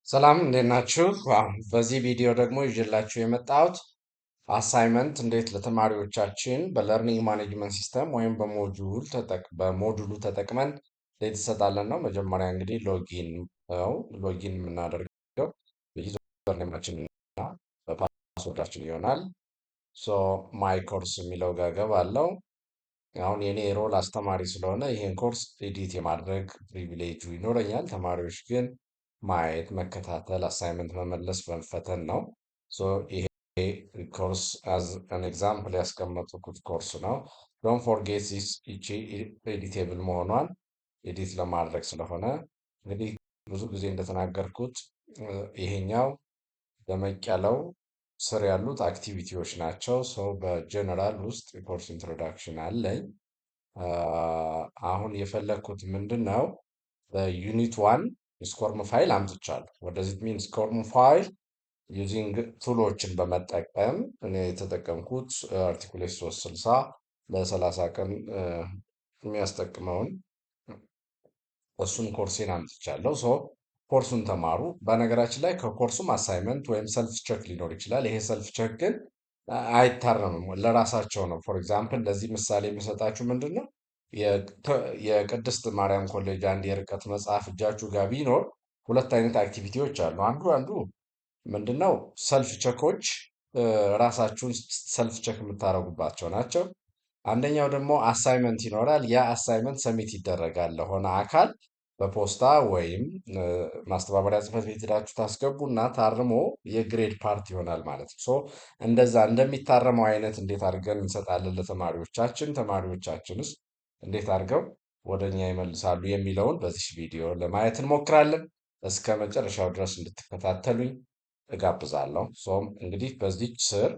ሰላም እንዴት ናችሁ? በዚህ ቪዲዮ ደግሞ ይዤላችሁ የመጣሁት አሳይመንት እንዴት ለተማሪዎቻችን በለርኒንግ ማኔጅመንት ሲስተም ወይም በሞጁሉ ተጠቅመን እንዴት እንሰጣለን ነው። መጀመሪያ እንግዲህ ሎጊን ነው። ሎጊን የምናደርገው በዩዘርኔማችን እና በፓስወርዳችን ይሆናል። ሶ ማይ ኮርስ የሚለው ጋር እገባለሁ። አሁን የኔ ሮል አስተማሪ ስለሆነ ይሄን ኮርስ ኤዲት የማድረግ ፕሪቪሌጁ ይኖረኛል። ተማሪዎች ግን ማየት፣ መከታተል፣ አሳይመንት መመለስ፣ መፈተን ነው። ይሄ ኮርስ አዝ አን ኤግዛምፕል ያስቀመጥኩት ኮርስ ነው። ዶንት ፎርጌት ዚስ ይቺ ኤዲቴብል መሆኗን ኤዲት ለማድረግ ስለሆነ እንግዲህ ብዙ ጊዜ እንደተናገርኩት ይሄኛው ደመቅ ያለው ስር ያሉት አክቲቪቲዎች ናቸው። ሰው በጀነራል ውስጥ የኮርስ ኢንትሮዳክሽን አለኝ። አሁን የፈለግኩት ምንድን ነው? በዩኒት ዋን ስኮርም ፋይል አምጥቻለሁ። ወደዚህ ሚን ስኮርም ፋይል ዩዚንግ ቱሎችን በመጠቀም እኔ የተጠቀምኩት አርቲኩሌት 360 ለ30 ቀን የሚያስጠቅመውን እሱን ኮርሴን አምጥቻለሁ። ኮርሱን ተማሩ። በነገራችን ላይ ከኮርሱም አሳይመንት ወይም ሰልፍ ቸክ ሊኖር ይችላል። ይሄ ሰልፍ ቸክ ግን አይታረምም፣ ለራሳቸው ነው። ፎር ኤግዛምፕል ለዚህ ምሳሌ የሚሰጣችሁ ምንድን ነው? የቅድስት ማርያም ኮሌጅ አንድ የርቀት መጽሐፍ እጃችሁ ጋር ቢኖር ሁለት አይነት አክቲቪቲዎች አሉ። አንዱ ምንድነው? ሰልፍ ቸኮች ራሳችሁን ሰልፍ ቸክ የምታደርጉባቸው ናቸው። አንደኛው ደግሞ አሳይመንት ይኖራል። ያ አሳይመንት ሰሚት ይደረጋል ለሆነ አካል በፖስታ ወይም ማስተባበሪያ ጽሕፈት ቤት ሄዳችሁ ታስገቡና ታርሞ የግሬድ ፓርት ይሆናል ማለት ነው። እንደዛ እንደሚታረመው አይነት እንዴት አድርገን እንሰጣለን ለተማሪዎቻችን፣ ተማሪዎቻችንስ እንዴት አድርገው ወደ እኛ ይመልሳሉ የሚለውን በዚህ ቪዲዮ ለማየት እንሞክራለን። እስከ መጨረሻው ድረስ እንድትከታተሉኝ እጋብዛለሁ። እንግዲህ በዚች ስር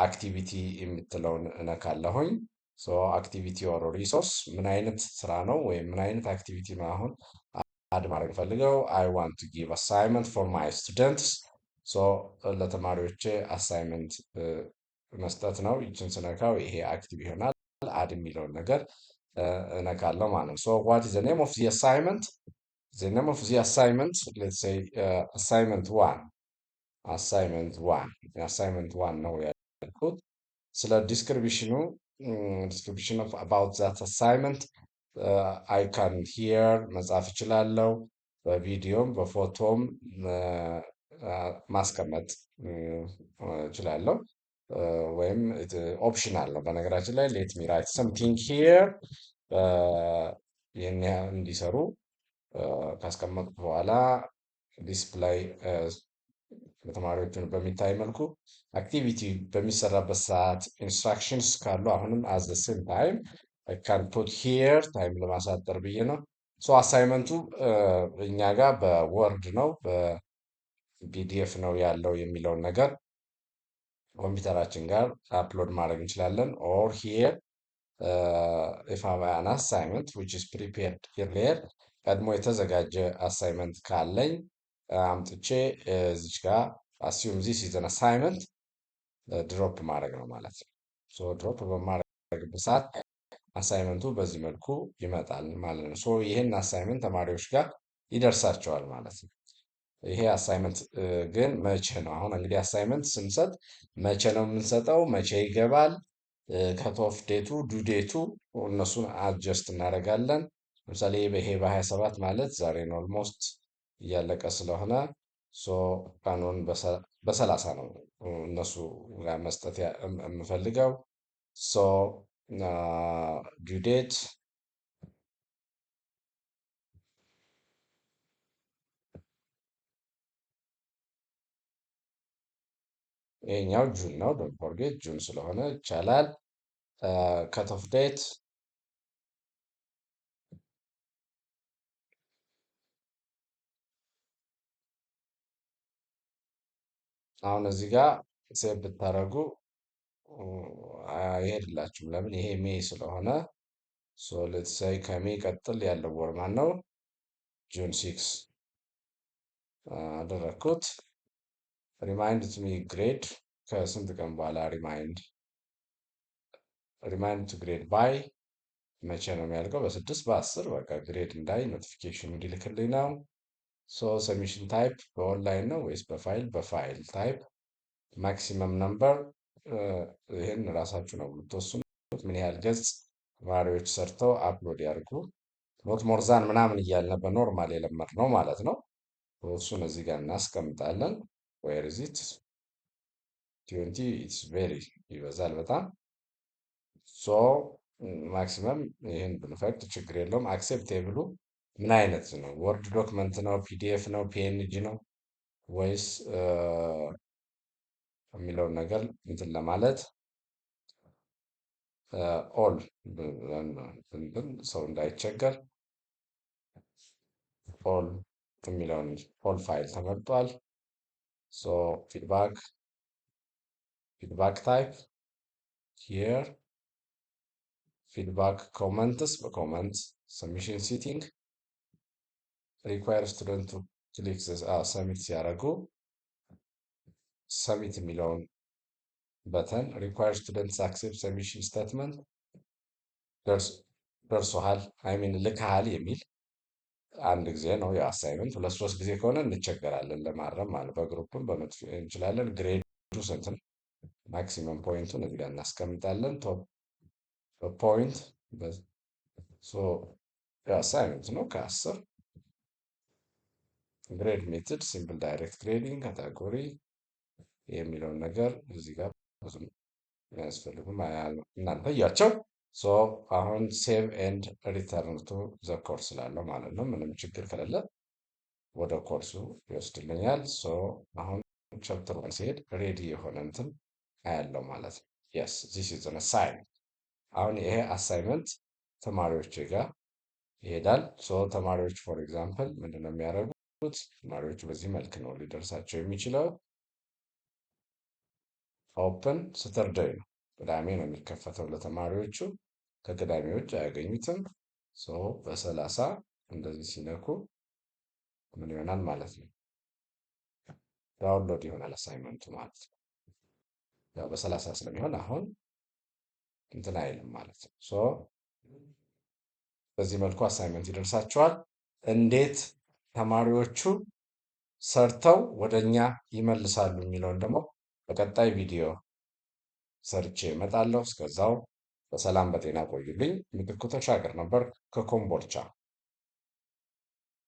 አክቲቪቲ የምትለውን እነካለሁኝ። አክቲቪቲ ኦር ሪሶርስ ምን አይነት ስራ ነው ወይም ምን አይነት አክቲቪቲ ነው አሁን አድ ማድረግ ፈልገው አይ ዋንት ቱ ጊቭ አሳይመንት ፎር ማይ ስቱደንትስ። ለተማሪዎቼ አሳይመንት መስጠት ነው። ይችን ስነካው ይሄ አክቲቭ ይሆናል። አድ የሚለውን ነገር እነካለሁ ማለት ነው። ዋት ኢዝ ዘ ኔም ኦፍ ዚ አሳይመንት? ዘ ኔም ኦፍ ዚ አሳይመንት ሌትስ ሴይ አሳይመንት ዋን አሳይመንት ዋን ነው ያልኩት። ስለ ዲስክሪፕሽኑ ዲስክሪፕሽን ኦፍ አባውት ዛት አሳይመንት አይ ካን ሂር መጻፍ እችላለሁ። በቪዲዮም በፎቶም ማስቀመጥ እችላለሁ። ወይም ኦፕሽናል ነው። በነገራችን ላይ ሌት ሚ ራይት ሰምቲንግ ሂር ይህን ያህል እንዲሰሩ ካስቀመጥኩ በኋላ ዲስፕላይ ለተማሪዎቹን በሚታይ መልኩ አክቲቪቲ በሚሰራበት ሰዓት ኢንስትራክሽንስ ካሉ አሁንም አዝ ዘ ሴም ታይም ካን ፑት ሂር ታይም ለማሳጠር ብዬ ነው። አሳይመንቱ እኛ ጋር በወርድ ነው በፒዲኤፍ ነው ያለው የሚለውን ነገር ኮምፒውተራችን ጋር አፕሎድ ማድረግ እንችላለን። ኦር ሂር ኢፍ አን አሳይመንት ዊች ኢዝ ፕሪፔርድ ኤርሊየር ቀድሞ የተዘጋጀ አሳይመንት ካለኝ አምጥቼ እዚች ጋር አስዩም ዚስ ኢዝ አን አሳይመንት ድሮፕ ማድረግ ነው ማለት ነው። ድሮፕ በማድረግበት ሰዓት አሳይመንቱ በዚህ መልኩ ይመጣል ማለት ነው። ይህን አሳይመንት ተማሪዎች ጋር ይደርሳቸዋል ማለት ነው። ይሄ አሳይመንት ግን መቼ ነው? አሁን እንግዲህ አሳይመንት ስንሰጥ መቼ ነው የምንሰጠው? መቼ ይገባል? ከቶፍ ዴቱ ዱዴቱ እነሱን አጀስት እናደርጋለን። ለምሳሌ ይሄ በ27 ማለት ዛሬ ነው ኦልሞስት እያለቀ ስለሆነ ቀኑን በ30 ነው እነሱ ጋር መስጠት የምፈልገው። ዱዴት ይሄኛው ጁን ነው። ዶንት ፎርጌት ጁን ስለሆነ ይቻላል። ከት ኦፍ ዴት አሁን እዚህ ጋር ሴቭ ብታደርጉ አይሄድላችሁም። ለምን? ይሄ ሜይ ስለሆነ ሌትስ ሴይ ከሜይ ቀጥል ያለው ወር ማን ነው? ጁን 6 አደረግኩት። ሪማይንድ ቱ ሚ ግሬድ ከስንት ቀን በኋላ ሪማይንድ ቱ ግሬድ ባይ መቼ ነው የሚያልቀው? በ6 በ10 በቃ ግሬድ እንዳይ ኖቲፊኬሽን እንዲልክልኝ ነው። ሶ ሰሚሽን ታይፕ በኦንላይን ነው ወይስ በፋይል? በፋይል ታይፕ ማክሲመም ነምበር ይህን ራሳችሁ ነው የምትወስኑት። ምን ያህል ገጽ ተማሪዎች ሰርተው አፕሎድ ያድርጉ። ኖት ሞርዛን ምናምን እያልን በኖርማል የለመድነው ማለት ነው። እሱን እዚህ ጋር እናስቀምጣለን። ዌር ኢዝ ኢት 20 ኢትስ ቬሪ ይበዛል በጣም ሶ ማክሲመም ይህን ብንፈቅድ ችግር የለውም። አክሴፕቴብሉ ምን አይነት ነው? ወርድ ዶክመንት ነው? ፒዲኤፍ ነው? ፒኤንጂ ነው ወይስ የሚለውን ነገር እንትን ለማለት ኦል ብንል ሰው እንዳይቸገር ኦል የሚለውን ኦል ፋይል ተመርጧል። ሶ ፊድባክ ታይፕ ሂር ፊድባክ ኮመንትስ በኮመንት ሰሚሽን ሲቲንግ ሪኳየር ስቱደንት ክሊክ ሰሚት ሲያደርጉ ሰሚት የሚለውን በተን ሪኳየር ስቱደንትስ አክሴፕት ሰሚሽን ስቴትመንት ደርሶሃል አይሚን ልካሃል የሚል አንድ ጊዜ ነው የአሳይመንት። ሁለት ሶስት ጊዜ ከሆነ እንቸገራለን ለማረም ማለት በግሩፕም በመጥፎ እንችላለን። ግሬዱ ስንት ነው? ማክሲመም ፖይንቱን እዚህ ጋር እናስቀምጣለን። ቶፕ ፖይንት የአሳይመንት ነው ከ10 ግሬድ ሜትድ ሲምፕል ዳይሬክት ግሬዲንግ ካታጎሪ የሚለውን ነገር እዚህ ጋር ብዙ የሚያስፈልጉም እናንተ እያቸው። አሁን ሴቭ ኤንድ ሪተርን ቱ ዘ ኮርስ ስላለው ማለት ነው። ምንም ችግር ከሌለ ወደ ኮርሱ ይወስድልኛል። አሁን ቻፕተር ዋን ሲሄድ ሬዲ የሆነ እንትን አያለው ማለት ነው። የስ ዚስ ኢዝ አን አሳይመንት። አሁን ይሄ አሳይመንት ተማሪዎች ጋር ይሄዳል። ተማሪዎች ፎር ኤግዛምፕል ምንድነው የሚያደርጉት? ተማሪዎቹ በዚህ መልክ ነው ሊደርሳቸው የሚችለው። ኦፕን ስተርደይ ነው፣ ቅዳሜ ነው የሚከፈተው ለተማሪዎቹ። ከቅዳሜ ውጭ አያገኙትም። በ30 እንደዚህ ሲነኩ ምን ይሆናል ማለት ነው? ዳውንሎድ ይሆናል አሳይመንቱ ማለት ነው። ያው በ30 ስለሚሆን አሁን እንትን አይልም ማለት ነው። በዚህ መልኩ አሳይመንት ይደርሳቸዋል። እንዴት ተማሪዎቹ ሰርተው ወደኛ ይመልሳሉ የሚለውን ደግሞ በቀጣይ ቪዲዮ ሰርቼ እመጣለሁ። እስከዛው በሰላም በጤና ቆዩልኝ። ምትኩ ተሻገር ነበር ከኮምቦልቻ።